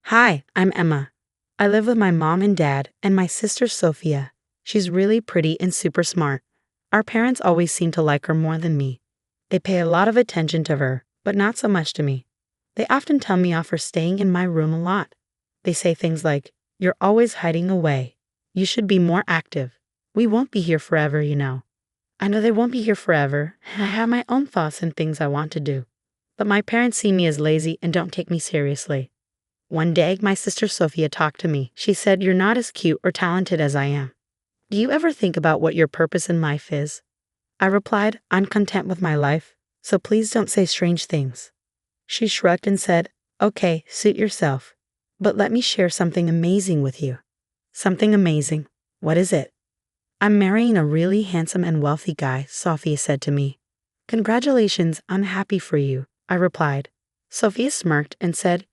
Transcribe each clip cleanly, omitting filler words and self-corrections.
Hi, I'm Emma. I live with my mom and dad and my sister Sophia. She's really pretty and super smart. Our parents always seem to like her more than me. They pay a lot of attention to her, but not so much to me. They often tell me off for staying in my room a lot. They say things like, "You're always hiding away. You should be more active. We won't be here forever, you know." I know they won't be here forever, and I have my own thoughts and things I want to do. But my parents see me as lazy and don't take me seriously. One day, my sister Sophia talked to me. She said, "You're not as cute or talented as I am. Do you ever think about what your purpose in life is?" I replied, "I'm content with my life, so please don't say strange things." She shrugged and said, "Okay, suit yourself. But let me share something amazing with you." "Something amazing? What is it?" "I'm marrying a really handsome and wealthy guy," Sophia said to me. "Congratulations, I'm happy for you," I replied. Sophia smirked and said,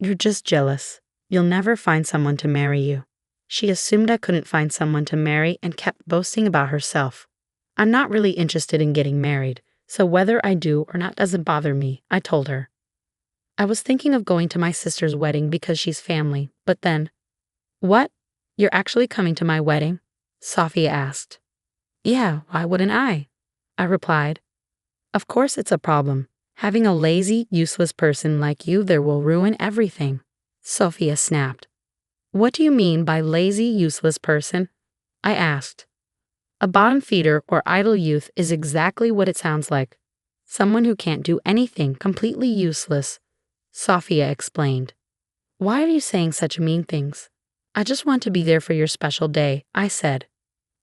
"You're just jealous. You'll never find someone to marry you." She assumed I couldn't find someone to marry and kept boasting about herself. "I'm not really interested in getting married, so whether I do or not doesn't bother me," I told her. I was thinking of going to my sister's wedding because she's family, but then, "What? You're actually coming to my wedding?" Sophia asked. "Yeah, why wouldn't I?" I replied. "Of course it's a problem. Having a lazy, useless person like you there will ruin everything." Sophia snapped. "What do you mean by lazy, useless person?" I asked. "A bottom feeder or idle youth is exactly what it sounds like. Someone who can't do anything, completely useless," Sophia explained. "Why are you saying such mean things?" "I just want to be there for your special day," I said.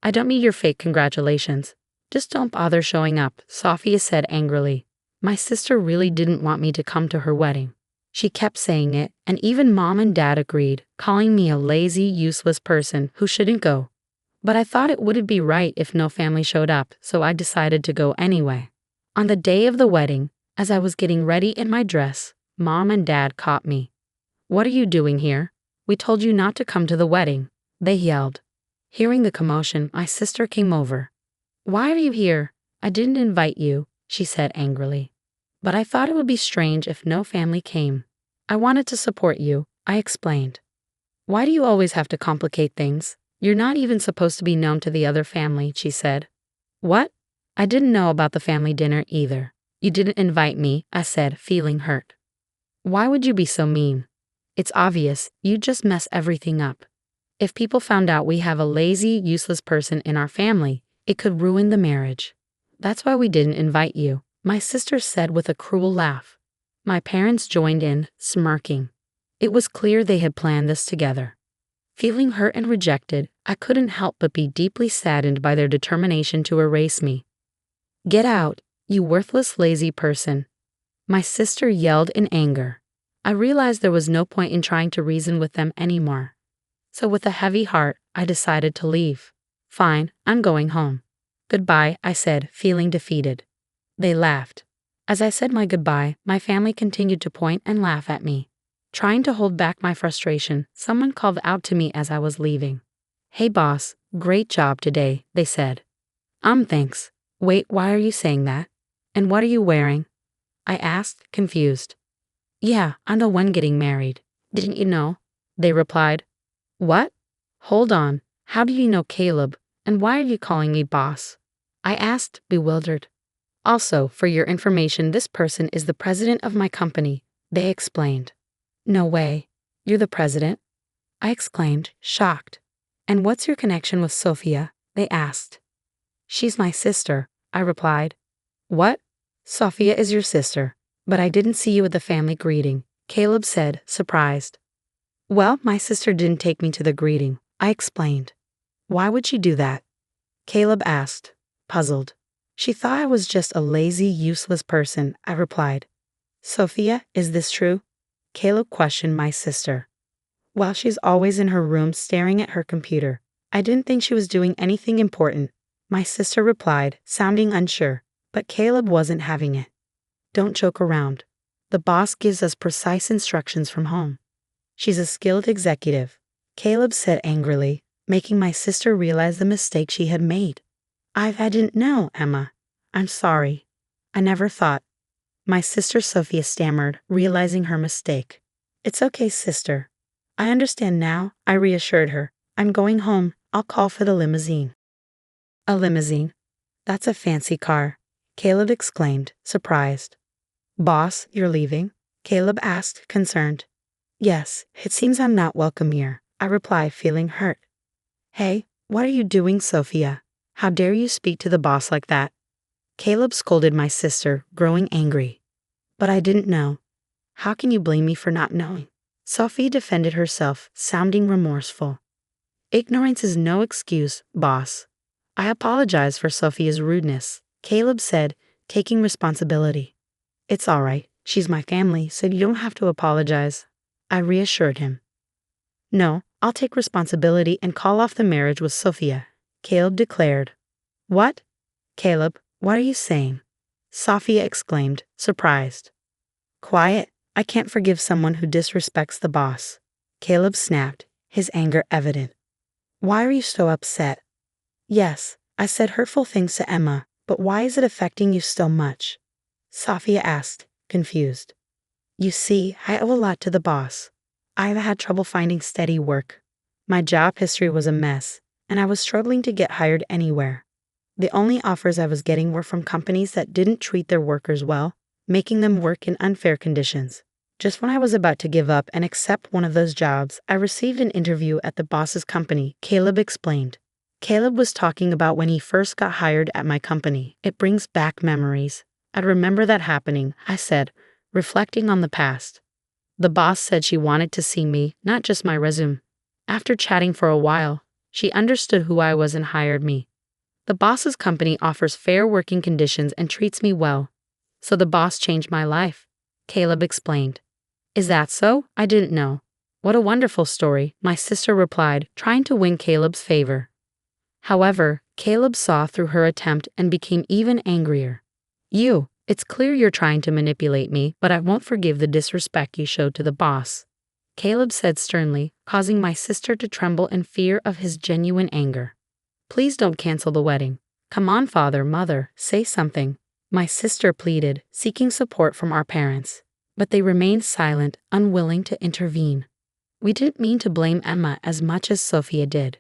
"I don't need your fake congratulations. Just don't bother showing up," Sophia said angrily. My sister really didn't want me to come to her wedding. She kept saying it, and even mom and dad agreed, calling me a lazy, useless person who shouldn't go. But I thought it wouldn't be right if no family showed up, so I decided to go anyway. On the day of the wedding, as I was getting ready in my dress, mom and dad caught me. "What are you doing here? We told you not to come to the wedding," they yelled. Hearing the commotion, my sister came over. "Why are you here? I didn't invite you," she said angrily. "But I thought it would be strange if no family came. I wanted to support you," I explained. "Why do you always have to complicate things? You're not even supposed to be known to the other family," she said. "What? I didn't know about the family dinner either. You didn't invite me," I said, feeling hurt. "Why would you be so mean? It's obvious, you just mess everything up. If people found out we have a lazy, useless person in our family, it could ruin the marriage. That's why we didn't invite you," my sister said with a cruel laugh. My parents joined in, smirking. It was clear they had planned this together. Feeling hurt and rejected, I couldn't help but be deeply saddened by their determination to erase me. "Get out, you worthless, lazy person," my sister yelled in anger. I realized there was no point in trying to reason with them anymore. So with a heavy heart, I decided to leave. "Fine, I'm going home." "Goodbye," I said, feeling defeated. They laughed. As I said my goodbye, my family continued to point and laugh at me. Trying to hold back my frustration, someone called out to me as I was leaving. "Hey boss, great job today," they said. Thanks. Wait, why are you saying that? And what are you wearing?" I asked, confused. "Yeah, I'm the one getting married. Didn't you know?" They replied. "What? Hold on, how do you know Caleb, and why are you calling me boss?" I asked, bewildered. "Also, for your information, this person is the president of my company," they explained. "No way. You're the president?" I exclaimed, shocked. "And what's your connection with Sophia?" they asked. "She's my sister," I replied. "What? Sophia is your sister, but I didn't see you at the family greeting," Caleb said, surprised. "Well, my sister didn't take me to the greeting," I explained. "Why would she do that?" Caleb asked, puzzled. "She thought I was just a lazy, useless person," I replied. "Sophia, is this true?" Caleb questioned my sister. "Well, she's always in her room staring at her computer. I didn't think she was doing anything important," my sister replied, sounding unsure, but Caleb wasn't having it. "Don't joke around. The boss gives us precise instructions from home. She's a skilled executive," Caleb said angrily, making my sister realize the mistake she had made. I didn't know, Emma. I'm sorry. I never thought." My sister Sophia stammered, realizing her mistake. It's okay, sister. I understand now, I reassured her. I'm going home. I'll call for the limousine. A limousine? That's a fancy car, Caleb exclaimed, surprised. Boss, you're leaving? Caleb asked, concerned. Yes, it seems I'm not welcome here, I replied, feeling hurt. Hey, what are you doing, Sophia? How dare you speak to the boss like that? Caleb scolded my sister, growing angry. But I didn't know. How can you blame me for not knowing? Sophie defended herself, sounding remorseful. Ignorance is no excuse, boss. I apologize for Sophia's rudeness, Caleb said, taking responsibility. It's all right. She's my family, so you don't have to apologize. I reassured him. No, I'll take responsibility and call off the marriage with Sophia, Caleb declared. What? Caleb, what are you saying? Sophia exclaimed, surprised. Quiet. I can't forgive someone who disrespects the boss. Caleb snapped, his anger evident. Why are you so upset? Yes, I said hurtful things to Emma, but why is it affecting you so much? Sophia asked, confused. You see, I owe a lot to the boss. I've had trouble finding steady work. My job history was a mess, and I was struggling to get hired anywhere. The only offers I was getting were from companies that didn't treat their workers well, making them work in unfair conditions. Just when I was about to give up and accept one of those jobs, I received an interview at the boss's company, Caleb explained. Caleb was talking about when he first got hired at my company. It brings back memories. I'd remember that happening, I said, reflecting on the past. The boss said she wanted to see me, not just my resume. After chatting for a while, she understood who I was and hired me. The boss's company offers fair working conditions and treats me well. So the boss changed my life, Caleb explained. Is that so? I didn't know. What a wonderful story, my sister replied, trying to win Caleb's favor. However, Caleb saw through her attempt and became even angrier. It's clear you're trying to manipulate me, but I won't forgive the disrespect you showed to the boss, Caleb said sternly, causing my sister to tremble in fear of his genuine anger. Please don't cancel the wedding. Come on, father, mother, say something, my sister pleaded, seeking support from our parents. But they remained silent, unwilling to intervene. We didn't mean to blame Emma as much as Sophia did.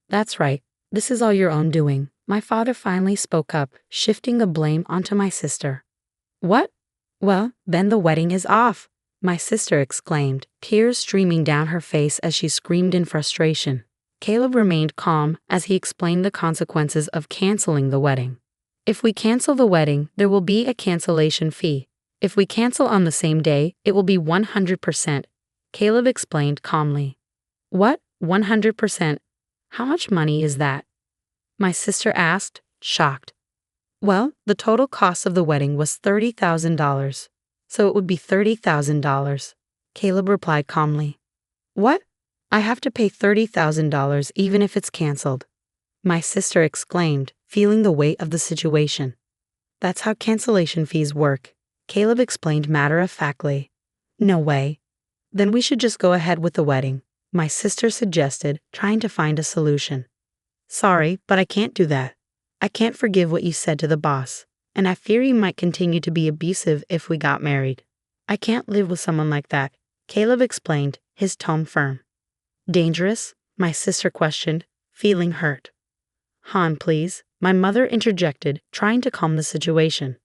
That's right, this is all your own doing, my father finally spoke up, shifting the blame onto my sister. What? Well, then the wedding is off, my sister exclaimed, tears streaming down her face as she screamed in frustration. Caleb remained calm as he explained the consequences of canceling the wedding. If we cancel the wedding, there will be a cancellation fee. If we cancel on the same day, it will be 100%, Caleb explained calmly. What? 100%? How much money is that? My sister asked, shocked. Well, the total cost of the wedding was $30,000, so it would be $30,000, Caleb replied calmly. What? I have to pay $30,000 even if it's canceled, my sister exclaimed, feeling the weight of the situation. That's how cancellation fees work, Caleb explained matter-of-factly. No way. Then we should just go ahead with the wedding, my sister suggested, trying to find a solution. Sorry, but I can't do that. I can't forgive what you said to the boss, and I fear you might continue to be abusive if we got married. I can't live with someone like that, Caleb explained, his tone firm. Dangerous? My sister questioned, feeling hurt. Han, please, my mother interjected, trying to calm the situation.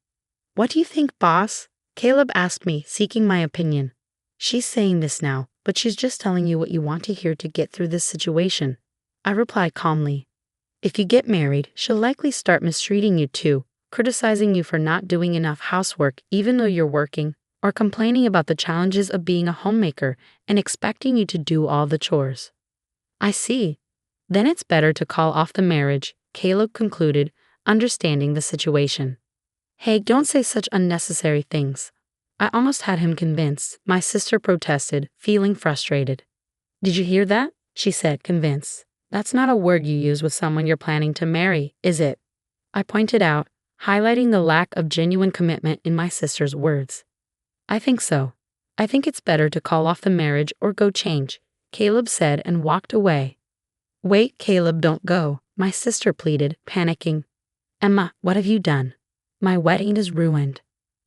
What do you think, boss? Caleb asked me, seeking my opinion. She's saying this now, but she's just telling you what you want to hear to get through this situation, I replied calmly. If you get married, she'll likely start mistreating you too, criticizing you for not doing enough housework even though you're working, or complaining about the challenges of being a homemaker and expecting you to do all the chores. I see. Then it's better to call off the marriage, Caleb concluded, understanding the situation. Hey, don't say such unnecessary things. I almost had him convinced, my sister protested, feeling frustrated. Did you hear that? She said, convinced. That's not a word you use with someone you're planning to marry, is it? I pointed out, highlighting the lack of genuine commitment in my sister's words. I think so. I think it's better to call off the marriage or go change, Caleb said and walked away. Wait, Caleb, don't go, my sister pleaded, panicking. Emma, what have you done? My wedding is ruined.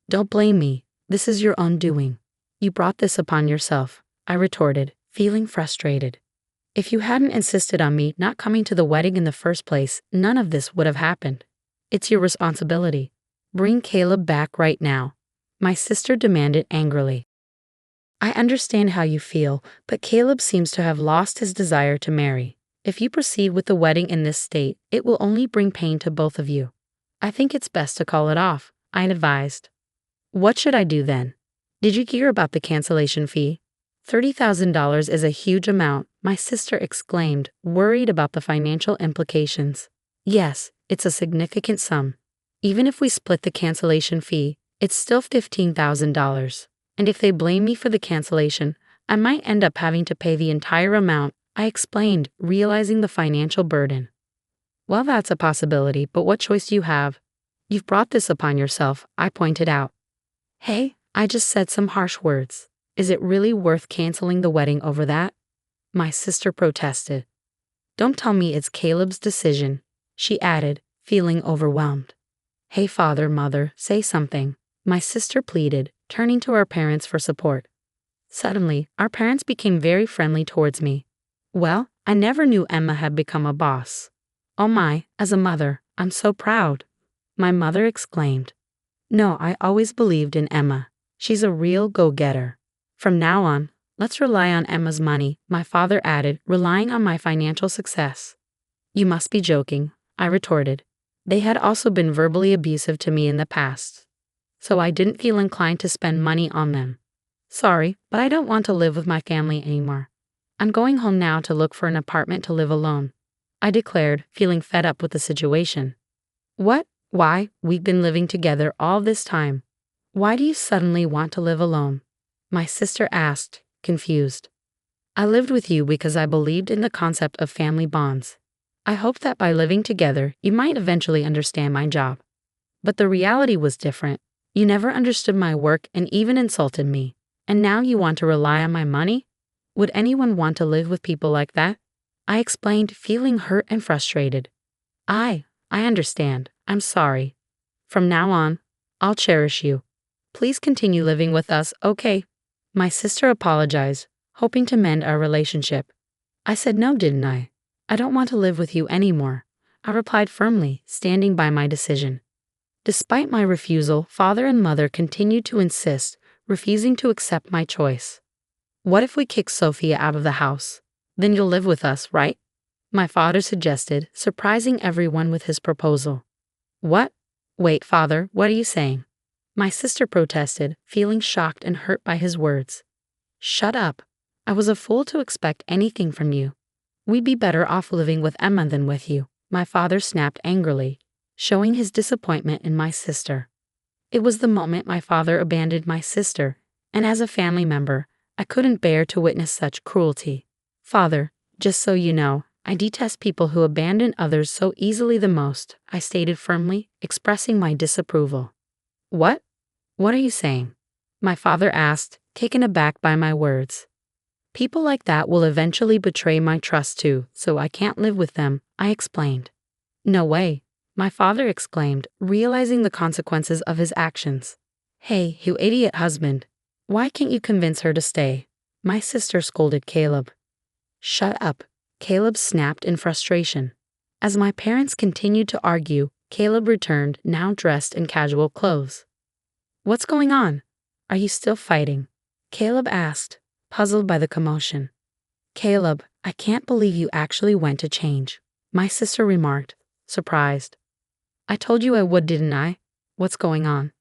Don't blame me. This is your own doing. You brought this upon yourself, I retorted, feeling frustrated. If you hadn't insisted on me not coming to the wedding in the first place, none of this would have happened. It's your responsibility. Bring Caleb back right now, my sister demanded angrily. I understand how you feel, but Caleb seems to have lost his desire to marry. If you proceed with the wedding in this state, it will only bring pain to both of you. I think it's best to call it off, I advised. What should I do then? Did you hear about the cancellation fee? $30,000 is a huge amount, my sister exclaimed, worried about the financial implications. Yes, it's a significant sum. Even if we split the cancellation fee, it's still $15,000. And if they blame me for the cancellation, I might end up having to pay the entire amount, I explained, realizing the financial burden. Well, that's a possibility, but what choice do you have? You've brought this upon yourself, I pointed out. Hey, I just said some harsh words. Is it really worth canceling the wedding over that? My sister protested. Don't tell me it's Caleb's decision, she added, feeling overwhelmed. Hey, father, mother, say something, my sister pleaded, turning to our parents for support. Suddenly, our parents became very friendly towards me. Well, I never knew Emma had become a boss. Oh my, as a mother, I'm so proud, my mother exclaimed. No, I always believed in Emma. She's a real go-getter. From now on, let's rely on Emma's money, my father added, relying on my financial success. You must be joking, I retorted. They had also been verbally abusive to me in the past, so I didn't feel inclined to spend money on them. Sorry, but I don't want to live with my family anymore. I'm going home now to look for an apartment to live alone, I declared, feeling fed up with the situation. What? Why? We've been living together all this time. Why do you suddenly want to live alone? My sister asked, confused. I lived with you because I believed in the concept of family bonds. I hoped that by living together, you might eventually understand my job. But the reality was different. You never understood my work and even insulted me. And now you want to rely on my money? Would anyone want to live with people like that? I explained, feeling hurt and frustrated. I understand. I'm sorry. From now on, I'll cherish you. Please continue living with us, okay? My sister apologized, hoping to mend our relationship. I said no, didn't I? I don't want to live with you anymore, I replied firmly, standing by my decision. Despite my refusal, father and mother continued to insist, refusing to accept my choice. What if we kick Sophia out of the house? Then you'll live with us, right? My father suggested, surprising everyone with his proposal. What? Wait, father, what are you saying? My sister protested, feeling shocked and hurt by his words. Shut up. I was a fool to expect anything from you. We'd be better off living with Emma than with you, my father snapped angrily, showing his disappointment in my sister. It was the moment my father abandoned my sister, and as a family member, I couldn't bear to witness such cruelty. Father, just so you know, I detest people who abandon others so easily the most, I stated firmly, expressing my disapproval. What? What are you saying? My father asked, taken aback by my words. People like that will eventually betray my trust too, so I can't live with them, I explained. No way, my father exclaimed, realizing the consequences of his actions. Hey, you idiot husband. Why can't you convince her to stay? My sister scolded Caleb. Shut up, Caleb snapped in frustration. As my parents continued to argue, Caleb returned, now dressed in casual clothes. What's going on? Are you still fighting? Caleb asked, puzzled by the commotion. Caleb, I can't believe you actually went to change, my sister remarked, surprised. I told you I would, didn't I? What's going on?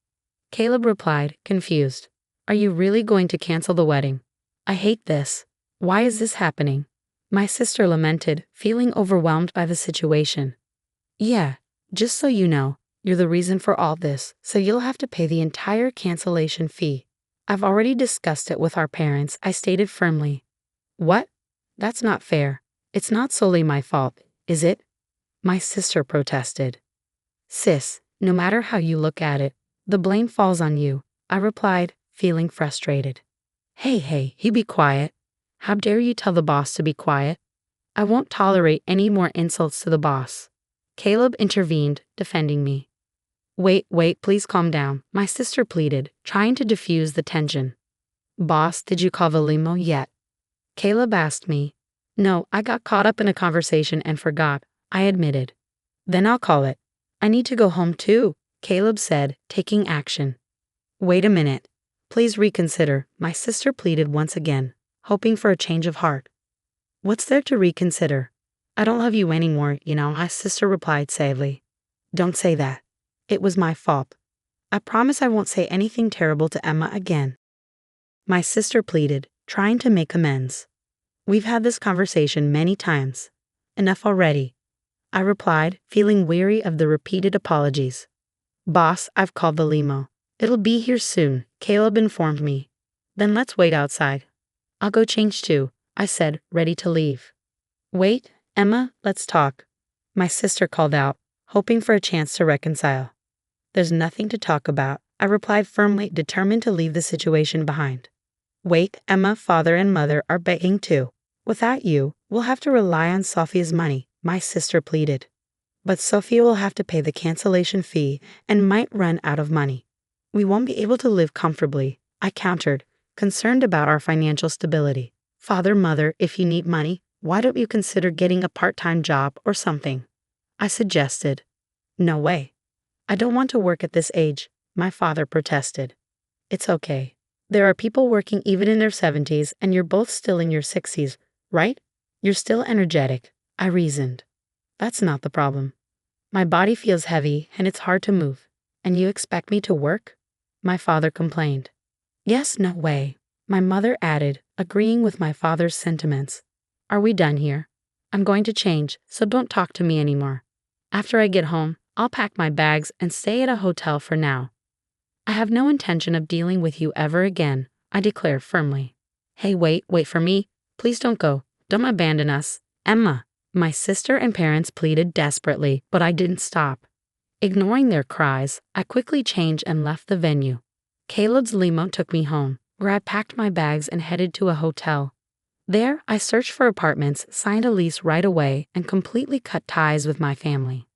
Caleb replied, confused. Are you really going to cancel the wedding? I hate this. Why is this happening? My sister lamented, feeling overwhelmed by the situation. Yeah, just so you know, you're the reason for all this, so you'll have to pay the entire cancellation fee. I've already discussed it with our parents, I stated firmly. What? That's not fair. It's not solely my fault, is it? My sister protested. Sis, no matter how you look at it, the blame falls on you, I replied, feeling frustrated. Hey, you be quiet. How dare you tell the boss to be quiet? I won't tolerate any more insults to the boss. Caleb intervened, defending me. Wait, please calm down, my sister pleaded, trying to diffuse the tension. Boss, did you call the limo yet? Caleb asked me. No, I got caught up in a conversation and forgot, I admitted. Then I'll call it. I need to go home too, Caleb said, taking action. Wait a minute. Please reconsider, my sister pleaded once again, hoping for a change of heart. What's there to reconsider? I don't love you anymore, my sister replied sadly. Don't say that. It was my fault. I promise I won't say anything terrible to Emma again. My sister pleaded, trying to make amends. We've had this conversation many times. Enough already. I replied, feeling weary of the repeated apologies. Boss, I've called the limo. It'll be here soon, Caleb informed me. Then let's wait outside. I'll go change too, I said, ready to leave. Wait, Emma, let's talk. My sister called out, hoping for a chance to reconcile. There's nothing to talk about, I replied firmly, determined to leave the situation behind. Wait, Emma, father and mother are begging too. Without you, we'll have to rely on Sophia's money, my sister pleaded. But Sophia will have to pay the cancellation fee and might run out of money. We won't be able to live comfortably, I countered, concerned about our financial stability. Father, mother, if you need money, why don't you consider getting a part-time job or something? I suggested. No way. I don't want to work at this age, my father protested. It's okay. There are people working even in their 70s and you're both still in your 60s, right? You're still energetic, I reasoned. That's not the problem. My body feels heavy and it's hard to move. And you expect me to work? My father complained. Yes, no way, my mother added, agreeing with my father's sentiments. Are we done here? I'm going to change, so don't talk to me anymore. After I get home, I'll pack my bags and stay at a hotel for now. I have no intention of dealing with you ever again, I declared firmly. Hey, wait for me. Please don't go. Don't abandon us. Emma. My sister and parents pleaded desperately, but I didn't stop. Ignoring their cries, I quickly changed and left the venue. Caleb's limo took me home, where I packed my bags and headed to a hotel. There, I searched for apartments, signed a lease right away, and completely cut ties with my family.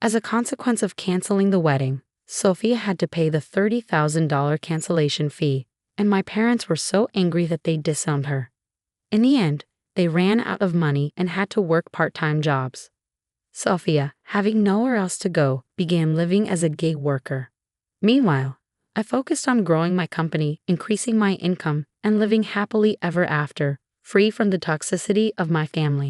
As a consequence of canceling the wedding, Sophia had to pay the $30,000 cancellation fee, and my parents were so angry that they disowned her. In the end, they ran out of money and had to work part-time jobs. Sophia, having nowhere else to go, began living as a gig worker. Meanwhile, I focused on growing my company, increasing my income, and living happily ever after, free from the toxicity of my family.